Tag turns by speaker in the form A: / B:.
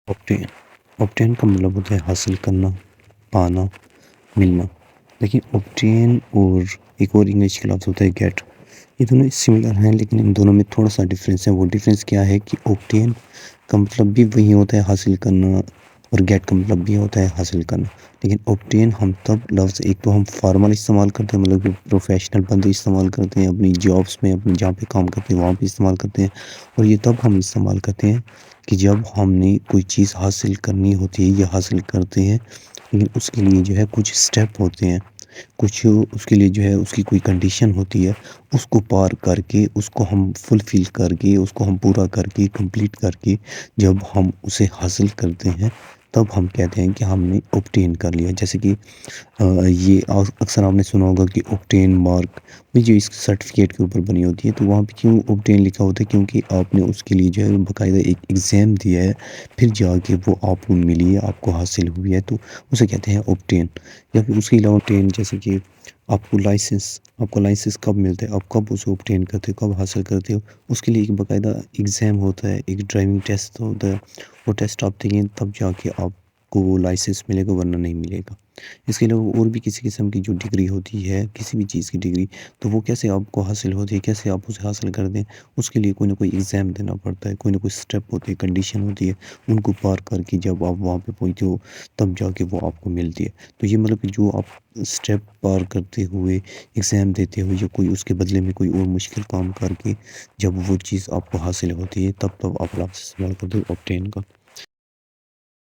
A: Obtain obtain का मतलब होता है हासिल करना, पाना, मिलना। लेकिन ऑब्टेन और एक और इंग्लिश का लफ्ज़ होता है गेट। ये दोनों सिमिलर हैं लेकिन इन दोनों में थोड़ा सा डिफरेंस है। वो डिफरेंस क्या है कि ऑब्टेन का मतलब भी वही होता है हासिल करना, और गेट का मतलब भी होता है हासिल करना। लेकिन ऑब्टेन हम तब लफ्ज़ एक तो हम फॉर्मल इस्तेमाल करते हैं, मतलब कि प्रोफेशनल बंदे इस्तेमाल करते हैं अपनी जॉब्स में, अपनी जहाँ पे काम करते हैं वहाँ पे इस्तेमाल करते हैं। और ये तब हम इस्तेमाल करते हैं कि जब हमने कोई चीज़ हासिल करनी होती है या हासिल करते हैं, लेकिन उसके लिए जो है कुछ स्टेप होते हैं, कुछ उसके लिए जो है उसकी कोई कंडीशन होती है, उसको पार करके, उसको हम फुलफ़िल करके, उसको हम पूरा करके, कंप्लीट करके जब हम उसे हासिल करते हैं, तब हम कहते हैं कि हमने ऑब्टेन कर लिया। जैसे कि ये अक्सर आपने सुना होगा कि ऑब्टेन मार्क, ये जो इस सर्टिफिकेट के ऊपर बनी होती है, तो वहाँ पे क्यों ऑब्टेन लिखा होता है? क्योंकि आपने उसके लिए जो है बाकायदा एक एग्ज़ाम दिया है, फिर जाके वो आपको मिली है, आपको हासिल हुई है, तो उसे कहते हैं ऑब्टेन। या फिर उसके अलावा ऑब्टेन, जैसे कि आपको लाइसेंस कब मिलता है, आप कब उसे ऑब्टेन करते हो, कब हासिल करते हो, उसके लिए एक बाकायदा एग्ज़ाम होता है, एक ड्राइविंग टेस्ट होता है। वो टेस्ट आप देंगे तब जाके आपको वो लाइसेंस मिलेगा, वरना नहीं मिलेगा। इसके अलावा और भी किसी किस्म की जो डिग्री होती है, किसी भी चीज़ की डिग्री, तो वो कैसे आपको हासिल होती है, कैसे आप उसे हासिल कर दें, उसके लिए कोई ना कोई एग्ज़ाम देना पड़ता है, कोई ना कोई स्टेप होती है, कंडीशन होती है, उनको पार करके जब आप वहाँ पे पहुँचते हो, तब जाके वो आपको मिलती है। तो ये मतलब कि जो आप स्टेप पार करते हुए, एग्ज़ाम देते हुए, या कोई उसके बदले में कोई और मुश्किल काम करके जब वो चीज़ आपको हासिल होती है, तब आप लफ्ज़ इस्तेमाल करते हो ऑब्टेन का।